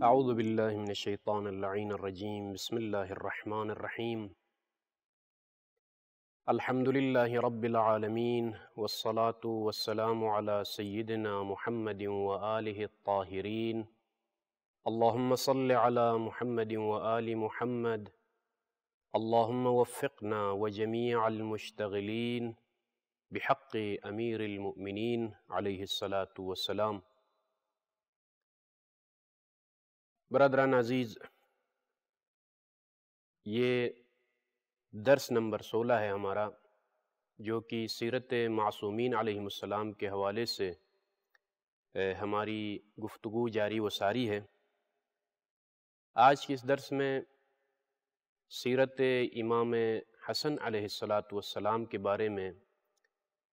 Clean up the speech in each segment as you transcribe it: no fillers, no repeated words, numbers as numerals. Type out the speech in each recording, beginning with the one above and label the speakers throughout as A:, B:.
A: اعوذ باللہ من الشیطان اللعین الرجیم بسم اللہ الرحمن الرحیم الحمدللہ رب العالمین والصلاة والسلام علی سیدنا محمد وآلہ الطاہرین اللہم صل علی محمد وآل محمد اللہم وفقنا وجمیع المشتغلین بحق امیر المؤمنین علیہ الصلاة والسلام۔ برادران عزیز، یہ درس نمبر 16 ہے ہمارا، جو کہ سیرت معصومین علیہم السلام کے حوالے سے ہماری گفتگو جاری و ساری ہے۔ آج کے اس درس میں سیرت امام حسن علیہ السلام کے بارے میں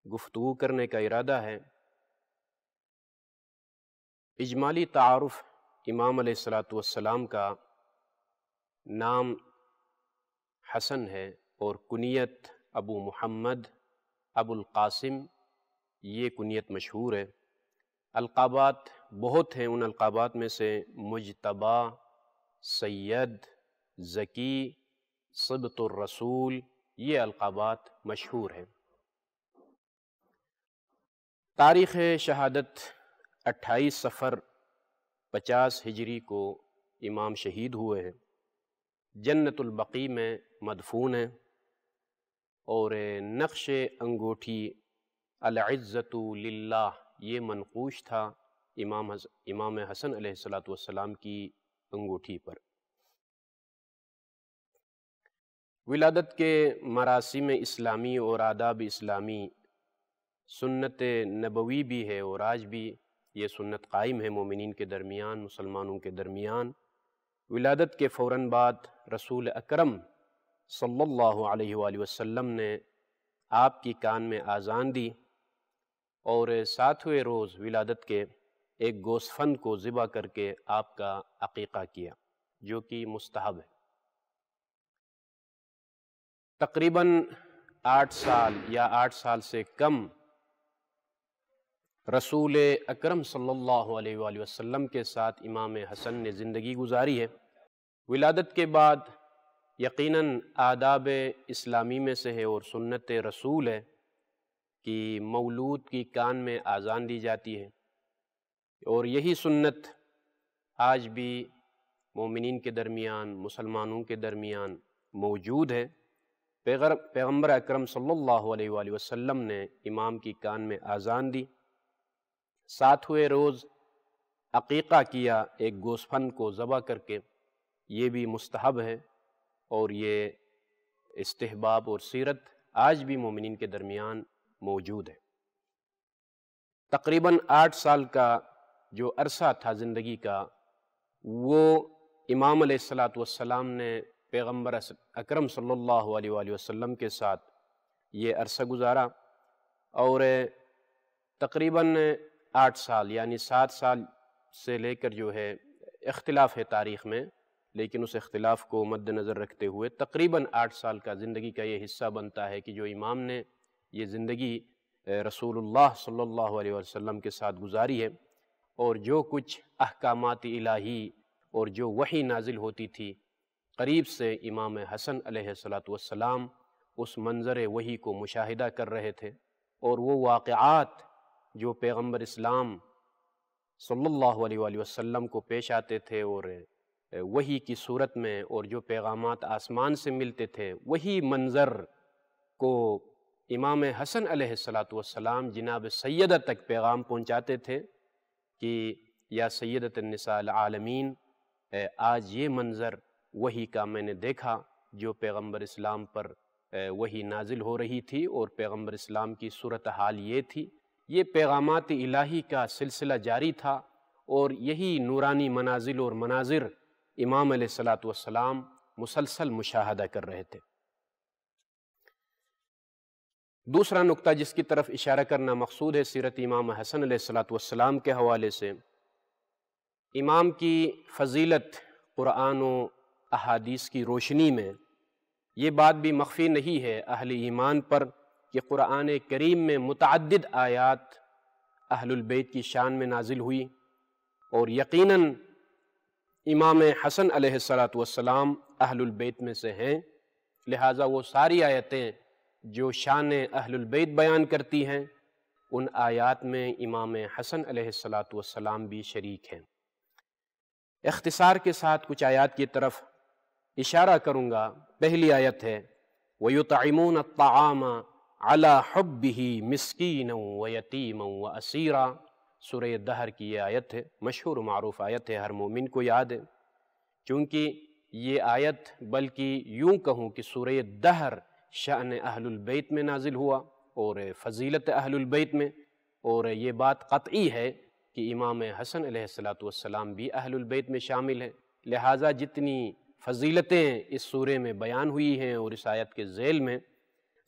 A: گفتگو کرنے کا ارادہ ہے۔ اجمالی تعارف امام علیہ السلام کا نام حسن ہے اور کنیت ابو محمد، ابو القاسم، یہ کنیت مشہور ہے۔ القابات بہت ہیں، ان القابات میں سے مجتبی، سید، ذکی، صبت الرسول، یہ القابات مشہور ہیں۔ تاریخ شہادت 28 صفر 50 ہجری کو امام شہید ہوئے ہیں، جنت البقیع میں مدفون ہیں، اور نقش انگوٹھی العزت للہ یہ منقوش تھا امام حسن علیہ السلام کی انگوٹھی پر۔ ولادت کے مراسم اسلامی اور آداب اسلامی سنت نبوی بھی ہے، اور آج بھی یہ سنت قائم ہے مومنین کے درمیان، مسلمانوں کے درمیان۔ ولادت کے فوراً بعد رسول اکرم صلی اللہ علیہ وآلہ وسلم نے آپ کی کان میں آذان دی، اور 7ویں روز ولادت کے ایک گوسفند کو ذبح کر کے آپ کا عقیقہ کیا، جو کہ مستحب ہے۔ تقریباً 8 سال یا 8 سال سے کم رسول اکرم صلی اللہ علیہ وآلہ وسلم کے ساتھ امام حسن نے زندگی گزاری ہے۔ ولادت کے بعد یقیناً آداب اسلامی میں سے ہے اور سنت رسول ہے کہ مولود کی کان میں آذان دی جاتی ہے، اور یہی سنت آج بھی مومنین کے درمیان، مسلمانوں کے درمیان موجود ہے۔ پیغمبر اکرم صلی اللہ علیہ وآلہ وسلم نے امام کی کان میں آذان دی، 7ویں روز عقیقہ کیا ایک گوسفند کو ذبح کر کے، یہ بھی مستحب ہے، اور یہ استحباب اور سیرت آج بھی مومنین کے درمیان موجود ہے۔ تقریباً 8 سال کا جو عرصہ تھا زندگی کا، وہ امام علیہ السلام نے پیغمبر اکرم صلی اللہ علیہ وآلہ وسلم کے ساتھ یہ عرصہ گزارا، اور تقریباً 8 سال یعنی 7 سال سے لے کر جو ہے اختلاف ہے تاریخ میں، لیکن اس اختلاف کو مد نظر رکھتے ہوئے تقریباً 8 سال کا زندگی کا یہ حصہ بنتا ہے کہ جو امام نے یہ زندگی رسول اللہ صلی اللہ علیہ وسلم کے ساتھ گزاری ہے، اور جو کچھ احکامات الہی اور جو وحی نازل ہوتی تھی قریب سے امام حسن علیہ السلام اس منظر وحی کو مشاہدہ کر رہے تھے، اور وہ واقعات جو پیغمبر اسلام صلی اللہ علیہ وآلہ وسلم کو پیش آتے تھے اور وحی کی صورت میں، اور جو پیغامات آسمان سے ملتے تھے، وہی منظر کو امام حسن علیہ السلام جناب سیدہ تک پیغام پہنچاتے تھے کہ یا سیدۃ النساء العالمین، آج یہ منظر وحی کا میں نے دیکھا جو پیغمبر اسلام پر وحی نازل ہو رہی تھی، اور پیغمبر اسلام کی صورتحال یہ تھی۔ یہ پیغامات الہی کا سلسلہ جاری تھا، اور یہی نورانی منازل اور مناظر امام علیہ السلام مسلسل مشاہدہ کر رہے تھے۔ دوسرا نقطہ جس کی طرف اشارہ کرنا مقصود ہے سیرت امام حسن علیہ السلام کے حوالے سے، امام کی فضیلت قرآن و احادیث کی روشنی میں یہ بات بھی مخفی نہیں ہے اہل ایمان پر کہ قرآن کریم میں متعدد آیات اہل البیت کی شان میں نازل ہوئی، اور یقیناً امام حسن علیہ الصلاۃ والسلام اہل البیت میں سے ہیں، لہٰذا وہ ساری آیتیں جو شان اہل البیت بیان کرتی ہیں ان آیات میں امام حسن علیہ الصلاۃ والسلام بھی شریک ہیں۔ اختصار کے ساتھ کچھ آیات کی طرف اشارہ کروں گا۔ پہلی آیت ہے وَيُطْعِمُونَ الطَّعَامَ عَلَى حُبِّهِ مِسْكِينًا وَيَتِيمًا وَأَسِيرًا، سورہ دہر کی یہ آیت ہے، مشہور و معروف آیت ہے، ہر مومن کو یاد ہے۔ چونکہ یہ آیت بلکہ یوں کہوں کہ سورہ دہر شأن اہل البیت میں نازل ہوا اور فضیلت اہل البیت میں، اور یہ بات قطعی ہے کہ امام حسن علیہ الصلاۃ والسلام بھی اہل البیت میں شامل ہیں، لہٰذا جتنی فضیلتیں اس سورے میں بیان ہوئی ہیں اور اس آیت کے ذیل میں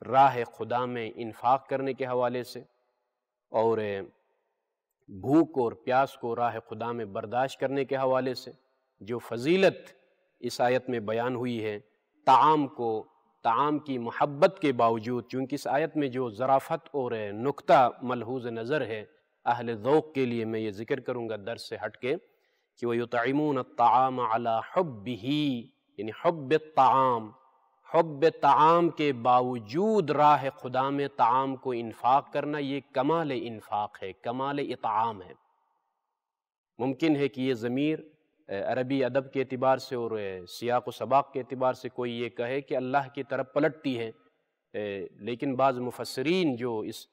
A: راہ خدا میں انفاق کرنے کے حوالے سے، اور بھوک اور پیاس کو راہ خدا میں برداشت کرنے کے حوالے سے جو فضیلت اس آیت میں بیان ہوئی ہے، طعام کی محبت کے باوجود، چونکہ اس آیت میں جو ظرافت اور نکتہ ملحوظ نظر ہے اہل ذوق کے لیے میں یہ ذکر کروں گا درس سے ہٹ کے، کہ وَيُطْعِمُونَ الطَّعَامَ عَلَى حُبِّهِ، یعنی حب الطعام، حب طعام کے باوجود راہ خدا میں طعام کو انفاق کرنا، یہ کمال انفاق ہے، کمال اطعام ہے۔ ممکن ہے کہ یہ ضمیر عربی ادب کے اعتبار سے اور سیاق و سباق کے اعتبار سے کوئی یہ کہے کہ اللہ کی طرف پلٹتی ہے، لیکن بعض مفسرین جو اس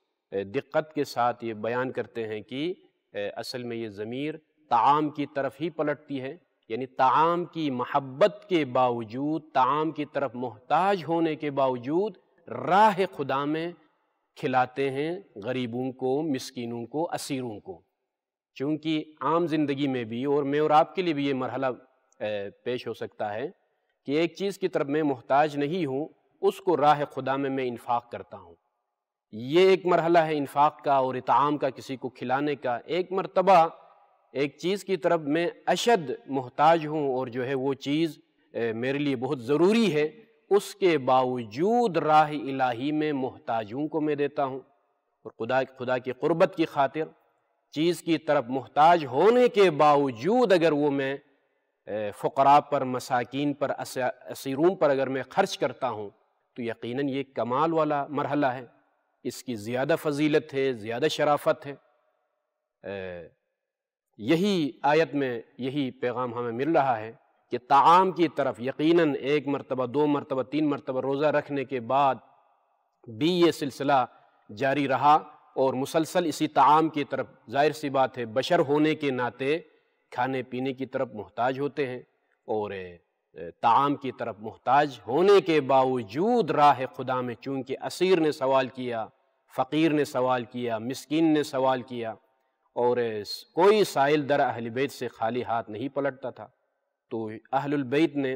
A: دقت کے ساتھ یہ بیان کرتے ہیں کہ اصل میں یہ ضمیر طعام کی طرف ہی پلٹتی ہے، یعنی طعام کی محبت کے باوجود، طعام کی طرف محتاج ہونے کے باوجود راہ خدا میں کھلاتے ہیں غریبوں کو، مسکینوں کو، اسیروں کو۔ چونکہ عام زندگی میں بھی اور میں اور آپ کے لیے بھی یہ مرحلہ پیش ہو سکتا ہے کہ ایک چیز کی طرف میں محتاج نہیں ہوں، اس کو راہ خدا میں انفاق کرتا ہوں۔ یہ ایک مرحلہ ہے انفاق کا اور اطعام کا، کسی کو کھلانے کا۔ ایک مرتبہ ایک چیز کی طرف میں اشد محتاج ہوں اور جو ہے وہ چیز میرے لیے بہت ضروری ہے، اس کے باوجود راہ الہی میں محتاجوں کو میں دیتا ہوں، اور خدا کی قربت کی خاطر چیز کی طرف محتاج ہونے کے باوجود اگر وہ میں فقراء پر، مساکین پر، اسیروں پر اگر میں خرچ کرتا ہوں تو یقیناً یہ کمال والا مرحلہ ہے، اس کی زیادہ فضیلت ہے، زیادہ شرافت ہے۔ یہی آیت میں یہی پیغام ہمیں مل رہا ہے کہ طعام کی طرف یقیناً ایک مرتبہ، دو مرتبہ، تین مرتبہ روزہ رکھنے کے بعد بھی یہ سلسلہ جاری رہا اور مسلسل اسی طعام کی طرف، ظاہر سی بات ہے بشر ہونے کے ناطے کھانے پینے کی طرف محتاج ہوتے ہیں، اور طعام کی طرف محتاج ہونے کے باوجود راہ خدا میں چونکہ اسیر نے سوال کیا، فقیر نے سوال کیا، مسکین نے سوال کیا، اور کوئی سائل در اہل بیت سے خالی ہاتھ نہیں پلٹتا تھا، تو اہل البیت نے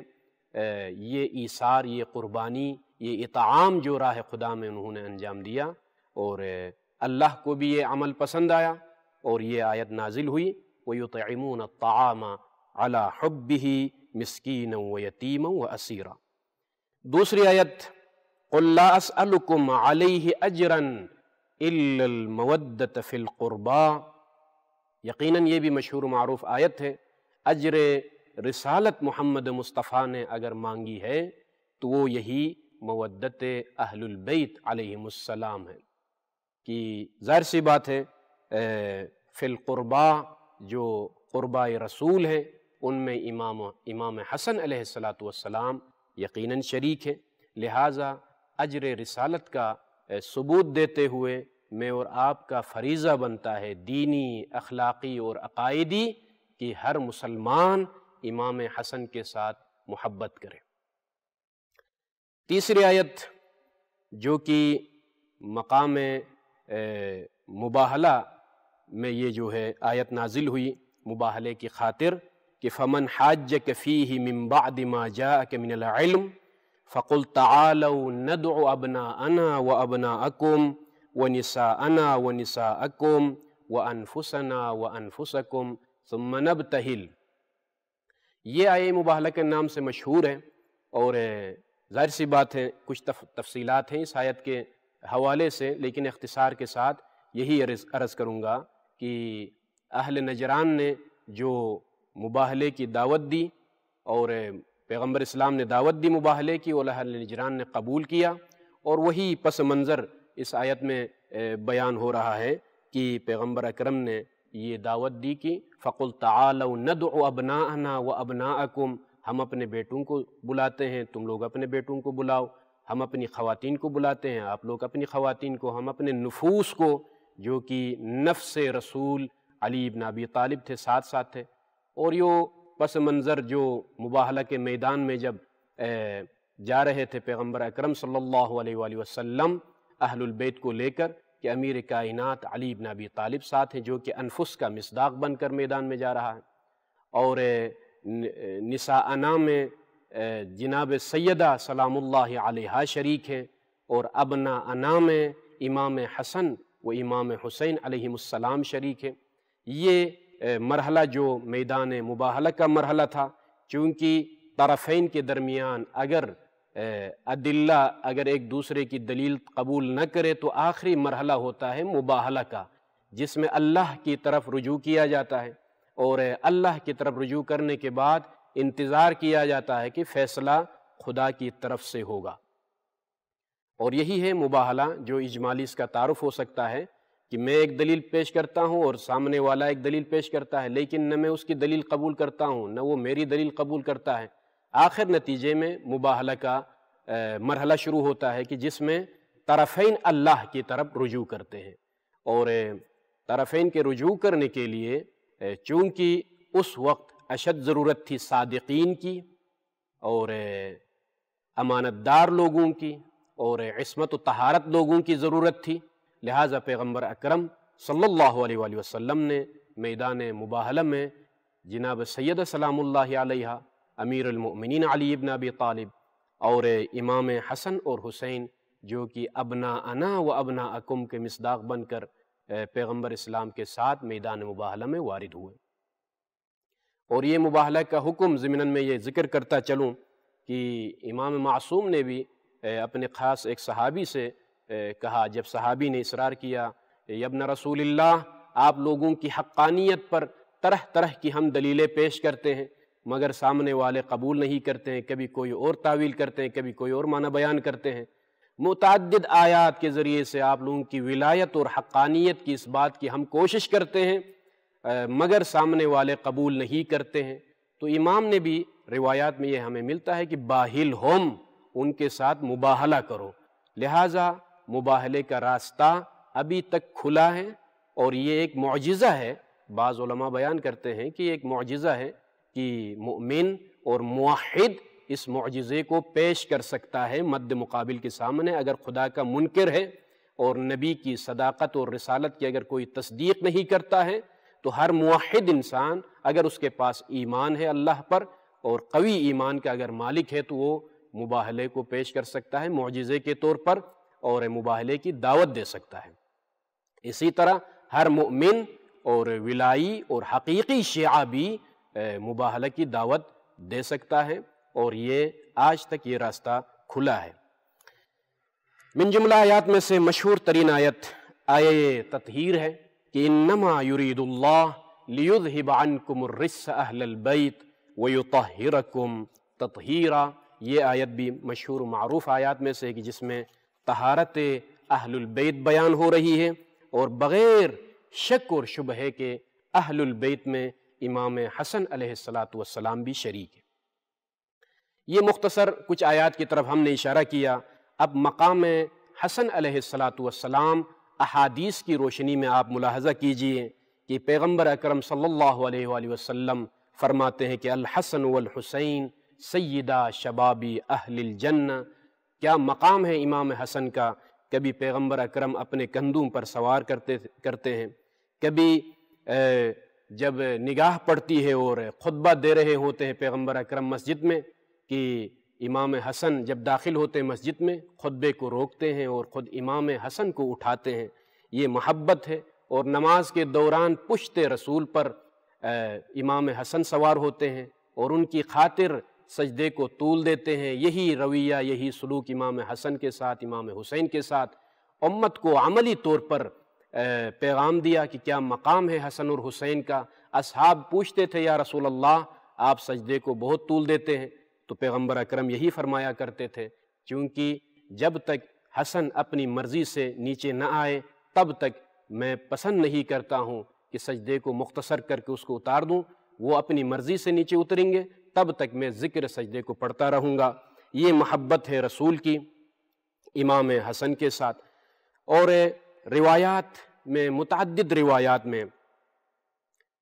A: یہ ایثار، یہ قربانی، یہ اطعام جو راہ خدا میں انہوں نے انجام دیا، اور اللہ کو بھی یہ عمل پسند آیا اور یہ آیت نازل ہوئی وَيُطْعِمُونَ الطَّعَامَ عَلَى حُبِّهِ مِسْكِينًا وَيَتِيمًا وَأَسِيرًا۔ دوسری آیت قُلْ لَا أَسْأَلُكُمْ عَلَيْهِ أَجْرًا إِلَّا الْمَوَدَّةَ فِي الْقُرْبَى، یقیناً یہ بھی مشہور و معروف آیت ہے۔ اجر رسالت محمد مصطفیٰ نے اگر مانگی ہے تو وہ یہی مودت اہل البیت علیہم السلام ہے، کہ ظاہر سی بات ہے فی القربا، جو قربہ رسول ہے ان میں امام حسن علیہ الصلاۃ والسلام یقیناً شریک ہے، لہٰذا اجر رسالت کا ثبوت دیتے ہوئے میں اور آپ کا فریضہ بنتا ہے، دینی، اخلاقی اور عقائدی، کہ ہر مسلمان امام حسن کے ساتھ محبت کرے۔ تیسری آیت جو کہ مقام مباہلہ میں یہ جو ہے آیت نازل ہوئی مباہلے کی خاطر، کہ فمن حاجک فیہ من بعد ما جاءک من العلم فقل تعالوا ندع ابناءنا وابناءکم ونساءنا ونساءکم وانفسنا وانفسکم ثم نبتہل۔ یہ آیہ مباہلہ کے نام سے مشہور ہے، اور ظاہر سی بات ہے کچھ تفصیلات ہیں اس آیت کے حوالے سے، لیکن اختصار کے ساتھ یہی عرض کروں گا کہ اہل نجران نے جو مباہلے کی دعوت دی، اور پیغمبر اسلام نے دعوت دی مباہلے کی، اور اہل نجران نے قبول کیا، اور وہی پس منظر اس آیت میں بیان ہو رہا ہے کہ پیغمبر اکرم نے یہ دعوت دی کہ فَقُلْ تَعَالَوْا نَدْعُ أَبْنَاءَنَا وَأَبْنَاءَكُمْ، ہم اپنے بیٹوں کو بلاتے ہیں، تم لوگ اپنے بیٹوں کو بلاؤ، ہم اپنی خواتین کو بلاتے ہیں، آپ لوگ اپنی خواتین کو، ہم اپنے نفوس کو، جو کہ نفس رسول علی بن ابی طالب تھے ساتھ ساتھ تھے۔ اور یہ پس منظر جو مباہلہ کے میدان میں جب جا رہے تھے پیغمبر اکرم صلی اللہ علیہ وآلہ وسلم اہل البیت کو لے کر، کہ امیر کائنات علی بن ابی طالب ساتھ ہیں، جو کہ انفس کا مصداق بن کر میدان میں جا رہا ہے، اور نساءنا میں جناب سیدہ سلام اللہ علیہا شریک ہیں، اور ابناءنا میں امام حسن و امام حسین علیہم السلام شریک ہیں۔ یہ مرحلہ جو میدان مباہلہ کا مرحلہ تھا، چونکہ طرفین کے درمیان اگر ادلہ اگر ایک دوسرے کی دلیل قبول نہ کرے تو آخری مرحلہ ہوتا ہے مباہلہ کا، جس میں اللہ کی طرف رجوع کیا جاتا ہے، اور اللہ کی طرف رجوع کرنے کے بعد انتظار کیا جاتا ہے کہ فیصلہ خدا کی طرف سے ہوگا۔ اور یہی ہے مباہلہ، جو اجمالی اس کا تعارف ہو سکتا ہے کہ میں ایک دلیل پیش کرتا ہوں اور سامنے والا ایک دلیل پیش کرتا ہے، لیکن نہ میں اس کی دلیل قبول کرتا ہوں نہ وہ میری دلیل قبول کرتا ہے۔ آخر نتیجے میں مباہلہ کا مرحلہ شروع ہوتا ہے کہ جس میں طرفین اللہ کی طرف رجوع کرتے ہیں، اور طرفین کے رجوع کرنے کے لیے چونکہ اس وقت اشد ضرورت تھی صادقین کی، اور امانت دار لوگوں کی، اور عصمت و طہارت لوگوں کی ضرورت تھی، لہٰذا پیغمبر اکرم صلی اللہ علیہ وآلہ وسلم نے میدان مباہلہ میں جناب سید سلام اللہ علیہ امیر المؤمنین علی بن ابی طالب اور امام حسن اور حسین، جو کہ ابناءنا و ابناءکم کے مصداق بن کر پیغمبر اسلام کے ساتھ میدان مباہلہ میں وارد ہوئے۔ اور یہ مباہلہ کا حکم ضمناً میں یہ ذکر کرتا چلوں کہ امام معصوم نے بھی اپنے خاص ایک صحابی سے کہا، جب صحابی نے اصرار کیا یا ابن رسول اللہ، آپ لوگوں کی حقانیت پر طرح طرح کی ہم دلیلیں پیش کرتے ہیں مگر سامنے والے قبول نہیں کرتے ہیں، کبھی کوئی اور تعویل کرتے ہیں، کبھی کوئی اور معنی بیان کرتے ہیں، متعدد آیات کے ذریعے سے آپ لوگوں کی ولایت اور حقانیت کی اس بات کی ہم کوشش کرتے ہیں مگر سامنے والے قبول نہیں کرتے ہیں۔ تو امام نے بھی روایات میں یہ ہمیں ملتا ہے کہ باہل ہم، ان کے ساتھ مباہلہ کرو، لہٰذا مباہلے کا راستہ ابھی تک کھلا ہے، اور یہ ایک معجزہ ہے۔ بعض علماء بیان کرتے ہیں کہ یہ ایک معجزہ ہے کہ مومن اور موحد اس معجزے کو پیش کر سکتا ہے مد مقابل کے سامنے۔ اگر خدا کا منکر ہے اور نبی کی صداقت اور رسالت کی اگر کوئی تصدیق نہیں کرتا ہے، تو ہر موحد انسان اگر اس کے پاس ایمان ہے اللہ پر اور قوی ایمان کا اگر مالک ہے، تو وہ مباہلے کو پیش کر سکتا ہے معجزے کے طور پر، اور مباہلے کی دعوت دے سکتا ہے۔ اسی طرح ہر مومن اور ولائی اور حقیقی شیعہ بھی مباہلہ کی دعوت دے سکتا ہے، اور یہ آج تک یہ راستہ کھلا ہے۔ من جملہ آیات میں سے مشہور ترین آیت آیہ تطہیر ہے کہ انما یرید اللہ لیذہب عنکم الرجس اہل البیت ویطہرکم تطہیرا۔ یہ آیت بھی مشہور و معروف آیات میں سے ہے کہ جس میں طہارت اہل البیت بیان ہو رہی ہے، اور بغیر شک اور شبہے کے اہل البیت میں امام حسن علیہ السلام بھی شریک ہے۔ یہ مختصر کچھ آیات کی طرف ہم نے اشارہ کیا۔ اب مقام حسن علیہ السلام احادیث کی روشنی میں آپ ملاحظہ کیجئے کہ پیغمبر اکرم صلی اللہ علیہ وآلہ وسلم فرماتے ہیں کہ الحسن والحسین سیدہ شبابی اہل الجنہ۔ کیا مقام ہے امام حسن کا! کبھی پیغمبر اکرم اپنے کندھوں پر سوار کرتے ہیں، کبھی جب نگاہ پڑتی ہے اور خطبہ دے رہے ہوتے ہیں پیغمبر اکرم مسجد میں، کہ امام حسن جب داخل ہوتے ہیں مسجد میں خطبے کو روکتے ہیں اور خود امام حسن کو اٹھاتے ہیں۔ یہ محبت ہے، اور نماز کے دوران پشت رسول پر امام حسن سوار ہوتے ہیں اور ان کی خاطر سجدے کو طول دیتے ہیں۔ یہی رویہ، یہی سلوک امام حسن کے ساتھ، امام حسین کے ساتھ امت کو عملی طور پر پیغام دیا کہ کیا مقام ہے حسن اور حسین کا۔ اصحاب پوچھتے تھے یا رسول اللہ آپ سجدے کو بہت طول دیتے ہیں، تو پیغمبر اکرم یہی فرمایا کرتے تھے کیونکہ جب تک حسن اپنی مرضی سے نیچے نہ آئے تب تک میں پسند نہیں کرتا ہوں کہ سجدے کو مختصر کر کے اس کو اتار دوں، وہ اپنی مرضی سے نیچے اتریں گے تب تک میں ذکر سجدے کو پڑھتا رہوں گا۔ یہ محبت ہے رسول کی امام حسن کے ساتھ۔ اور روایات میں، متعدد روایات میں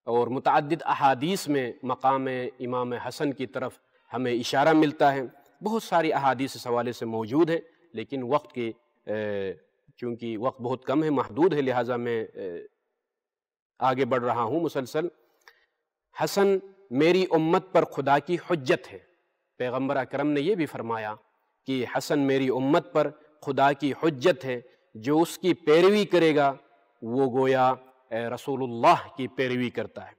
A: اور متعدد احادیث میں مقام امام حسن کی طرف ہمیں اشارہ ملتا ہے۔ بہت ساری احادیث اس حوالے سے موجود ہیں، لیکن وقت کی چونکہ وقت بہت کم ہے، محدود ہے، لہٰذا میں آگے بڑھ رہا ہوں مسلسل۔ حسن میری امت پر خدا کی حجت ہے، پیغمبر اکرم نے یہ بھی فرمایا کہ حسن میری امت پر خدا کی حجت ہے، جو اس کی پیروی کرے گا وہ گویا رسول اللہ کی پیروی کرتا ہے،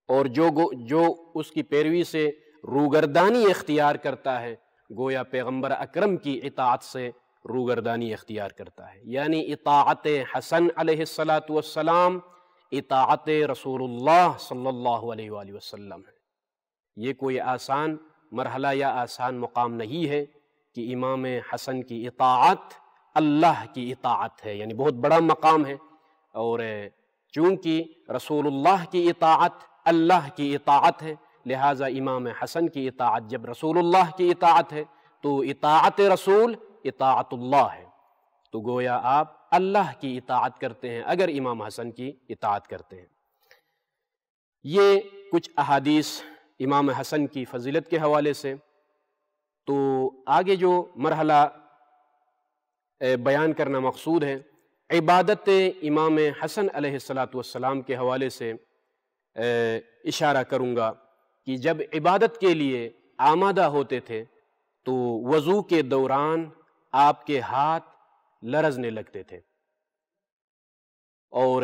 A: اور جو اس کی پیروی سے روگردانی اختیار کرتا ہے گویا پیغمبر اکرم کی اطاعت سے روگردانی اختیار کرتا ہے۔ یعنی اطاعت حسن علیہ السلام اطاعت رسول اللہ صلی اللہ علیہ وآلہ وسلم ہے۔ یہ کوئی آسان مرحلہ یا آسان مقام نہیں ہے کہ امام حسن کی اطاعت اللہ کی اطاعت ہے، یعنی بہت بڑا مقام ہے، اور چونکہ رسول اللہ کی اطاعت اللہ کی اطاعت ہے، لہٰذا امام حسن کی اطاعت جب رسول اللہ کی اطاعت ہے تو اطاعت رسول اطاعت اللہ ہے، تو گویا آپ اللہ کی اطاعت کرتے ہیں اگر امام حسن کی اطاعت کرتے ہیں۔ یہ کچھ احادیث امام حسن کی فضیلت کے حوالے سے۔ تو آگے جو مرحلہ بیان کرنا مقصود ہے، عبادت امام حسن علیہ السلام کے حوالے سے اشارہ کروں گا کہ جب عبادت کے لیے آمادہ ہوتے تھے تو وضو کے دوران آپ کے ہاتھ لرزنے لگتے تھے اور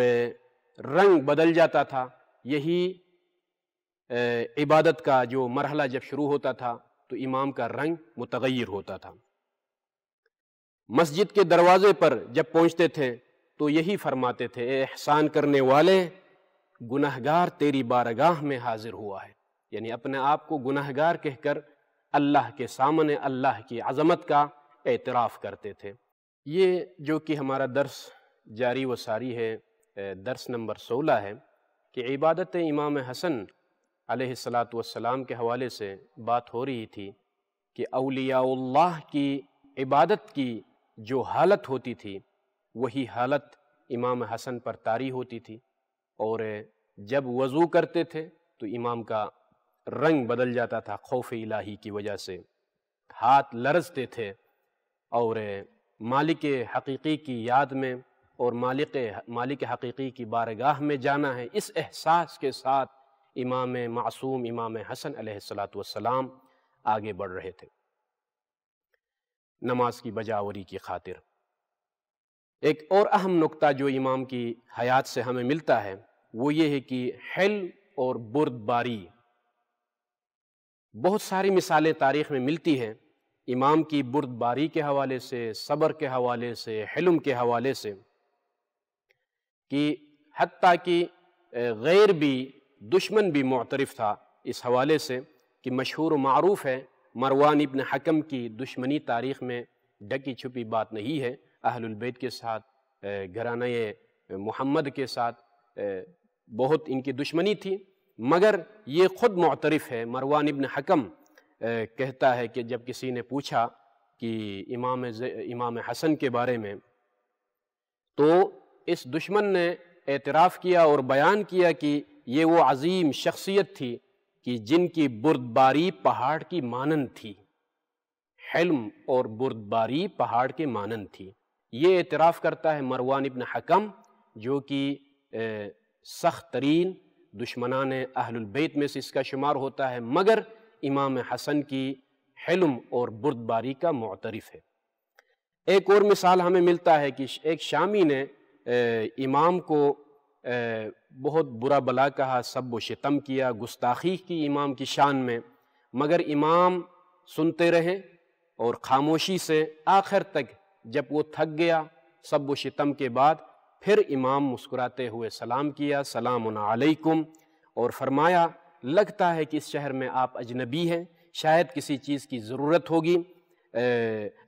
A: رنگ بدل جاتا تھا۔ یہی عبادت کا جو مرحلہ جب شروع ہوتا تھا تو امام کا رنگ متغیر ہوتا تھا۔ مسجد کے دروازے پر جب پہنچتے تھے تو یہی فرماتے تھے، اے احسان کرنے والے، گنہگار تیری بارگاہ میں حاضر ہوا ہے، یعنی اپنے آپ کو گنہگار کہہ کر اللہ کے سامنے اللہ کی عظمت کا اعتراف کرتے تھے۔ یہ جو کہ ہمارا درس جاری و ساری ہے، درس نمبر 16 ہے، کہ عبادت امام حسن علیہ السلام کے حوالے سے بات ہو رہی تھی کہ اولیاء اللہ کی عبادت کی جو حالت ہوتی تھی وہی حالت امام حسن پر طاری ہوتی تھی، اور جب وضو کرتے تھے تو امام کا رنگ بدل جاتا تھا خوف الہی کی وجہ سے، ہاتھ لرزتے تھے، اور مالک حقیقی کی یاد میں اور مالک حقیقی کی بارگاہ میں جانا ہے، اس احساس کے ساتھ امام معصوم امام حسن علیہ السلام آگے بڑھ رہے تھے نماز کی بجاوری کی خاطر۔ ایک اور اہم نقطہ جو امام کی حیات سے ہمیں ملتا ہے وہ یہ ہے کہ حلم اور بردباری، بہت ساری مثالیں تاریخ میں ملتی ہیں امام کی بردباری کے حوالے سے، صبر کے حوالے سے، حلم کے حوالے سے، کہ حتیٰ کہ غیر بھی، دشمن بھی معترف تھا اس حوالے سے، کہ مشہور و معروف ہے مروان ابن حکم کی دشمنی تاریخ میں ڈکی چھپی بات نہیں ہے، اہل البیت کے ساتھ، گھرانہ محمد کے ساتھ بہت ان کی دشمنی تھی، مگر یہ خود معترف ہے۔ مروان ابن حکم کہتا ہے کہ جب کسی نے پوچھا کہ امام حسن کے بارے میں تو اس دشمن نے اعتراف کیا اور بیان کیا کہ یہ وہ عظیم شخصیت تھی کہ جن کی بردباری پہاڑ کی مانند تھی، حلم اور بردباری پہاڑ کے مانند تھی۔ یہ اعتراف کرتا ہے مروان ابن حکم، جو کہ سخت ترین دشمنان اہل البیت میں سے اس کا شمار ہوتا ہے، مگر امام حسن کی حلم اور بردباری کا معترف ہے۔ ایک اور مثال ہمیں ملتا ہے کہ ایک شامی نے امام کو بہت برا بلا کہا، سب و شتم کیا، گستاخی کی امام کی شان میں، مگر امام سنتے رہے اور خاموشی سے آخر تک جب وہ تھک گیا سب و شتم کے بعد، پھر امام مسکراتے ہوئے سلام کیا، سلام علیکم، اور فرمایا لگتا ہے کہ اس شہر میں آپ اجنبی ہیں، شاید کسی چیز کی ضرورت ہوگی،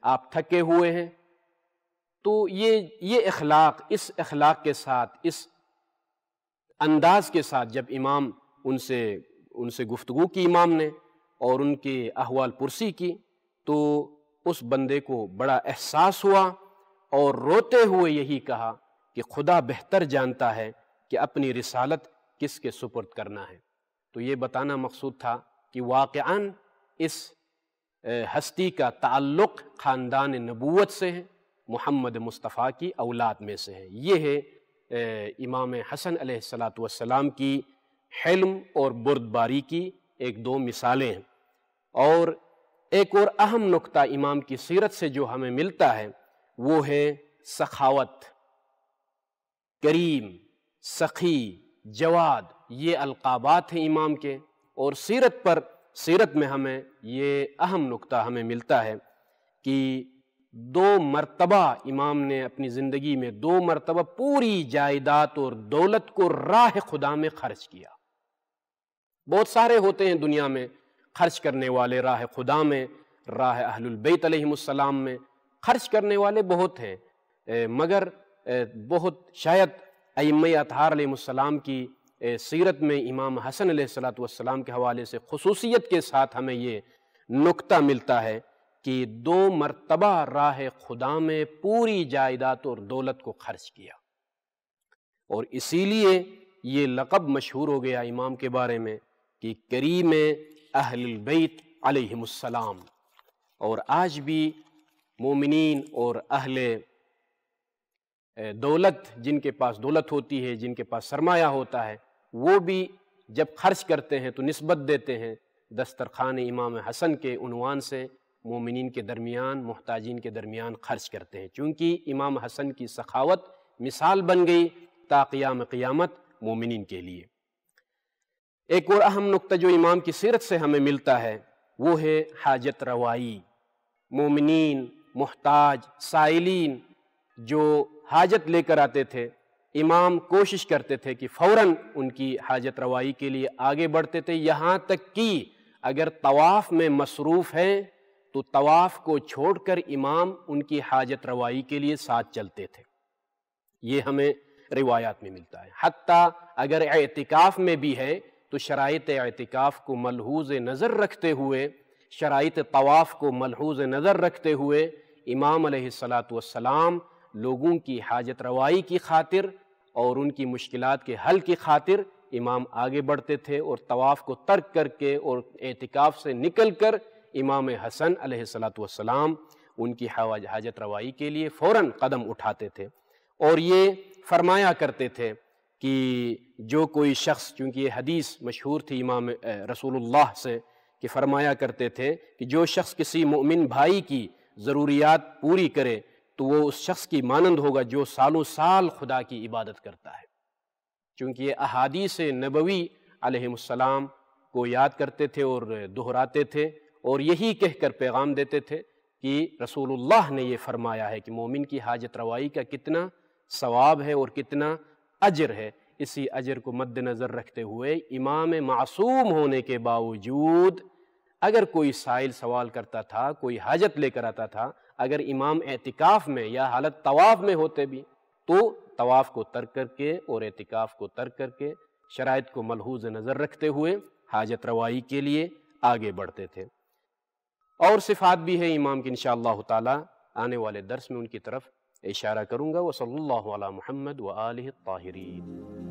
A: آپ تھکے ہوئے ہیں۔ تو یہ اخلاق، اس اخلاق کے ساتھ، اس انداز کے ساتھ جب امام ان سے گفتگو کی امام نے اور ان کے احوال پرسی کی، تو اس بندے کو بڑا احساس ہوا اور روتے ہوئے یہی کہا کہ خدا بہتر جانتا ہے کہ اپنی رسالت کس کے سپرد کرنا ہے۔ تو یہ بتانا مقصود تھا کہ واقعاً اس ہستی کا تعلق خاندان نبوت سے ہے، محمد مصطفیٰ کی اولاد میں سے ہے۔ یہ ہے امام حسن علیہ السلام کی حلم اور بردباری کی ایک دو مثالیں ہیں۔ اور ایک اور اہم نقطہ امام کی سیرت سے جو ہمیں ملتا ہے وہ ہے سخاوت، کریم، سخی، جواد، یہ القابات ہیں امام کے۔ اور سیرت میں ہمیں یہ اہم نقطہ ہمیں ملتا ہے کہ 2 مرتبہ امام نے اپنی زندگی میں 2 مرتبہ پوری جائیداد اور دولت کو راہ خدا میں خرچ کیا۔ بہت سارے ہوتے ہیں دنیا میں خرچ کرنے والے، راہ خدا میں، راہ اہل البیت علیہم السلام میں خرچ کرنے والے بہت ہیں، مگر بہت شاید ائمہ اطہار علیہم السلام کی سیرت میں امام حسن علیہ السلام کے حوالے سے خصوصیت کے ساتھ ہمیں یہ نقطہ ملتا ہے کہ 2 مرتبہ راہ خدا میں پوری جائیداد اور دولت کو خرچ کیا، اور اسی لیے یہ لقب مشہور ہو گیا امام کے بارے میں کہ کریم اہل البیت علیہم السلام۔ اور آج بھی مومنین اور اہل دولت، جن کے پاس دولت ہوتی ہے، جن کے پاس سرمایہ ہوتا ہے، وہ بھی جب خرچ کرتے ہیں تو نسبت دیتے ہیں دسترخوان امام حسن کے عنوان سے، مومنین کے درمیان، محتاجین کے درمیان خرچ کرتے ہیں، چونکہ امام حسن کی سخاوت مثال بن گئی تا قیام قیامت مومنین کے لیے۔ ایک اور اہم نقطہ جو امام کی سیرت سے ہمیں ملتا ہے وہ ہے حاجت روائی۔ مومنین، محتاج، سائلین جو حاجت لے کر آتے تھے، امام کوشش کرتے تھے کہ فوراً ان کی حاجت روائی کے لیے آگے بڑھتے تھے، یہاں تک کہ اگر طواف میں مصروف ہیں تو طواف کو چھوڑ کر امام ان کی حاجت روائی کے لیے ساتھ چلتے تھے۔ یہ ہمیں روایات میں ملتا ہے۔ حتیٰ اگر اعتکاف میں بھی ہے تو شرائط اعتکاف کو ملحوظ نظر رکھتے ہوئے، شرائط طواف کو ملحوظ نظر رکھتے ہوئے امام علیہ السلام لوگوں کی حاجت روائی کی خاطر اور ان کی مشکلات کے حل کی خاطر امام آگے بڑھتے تھے، اور طواف کو ترک کر کے اور اعتکاف سے نکل کر امام حسن علیہ السلام ان کی حاجت روائی کے لیے فوراً قدم اٹھاتے تھے۔ اور یہ فرمایا کرتے تھے کہ جو کوئی شخص، چونکہ یہ حدیث مشہور تھی امام رسول اللہ سے، کہ فرمایا کرتے تھے کہ جو شخص کسی مومن بھائی کی ضروریات پوری کرے تو وہ اس شخص کی مانند ہوگا جو سالوں سال خدا کی عبادت کرتا ہے۔ چونکہ یہ احادیث نبوی علیہم السلام کو یاد کرتے تھے اور دہراتے تھے، اور یہی کہہ کر پیغام دیتے تھے کہ رسول اللہ نے یہ فرمایا ہے کہ مومن کی حاجت روائی کا کتنا ثواب ہے اور کتنا اجر ہے۔ اسی اجر کو مد نظر رکھتے ہوئے امام معصوم ہونے کے باوجود اگر کوئی سائل سوال کرتا تھا، کوئی حاجت لے کر آتا تھا، اگر امام اعتکاف میں یا حالت طواف میں ہوتے بھی تو طواف کو ترک کر کے اور اعتکاف کو ترک کر کے شرائط کو ملحوظ نظر رکھتے ہوئے حاجت روائی کے لیے آگے بڑھتے تھے۔ اور صفات بھی ہے امام کی، انشاءاللہ تعالی آنے والے درس میں ان کی طرف اشارہ کروں گا۔ وصلی اللہ علی محمد وآلہ الطاہرین۔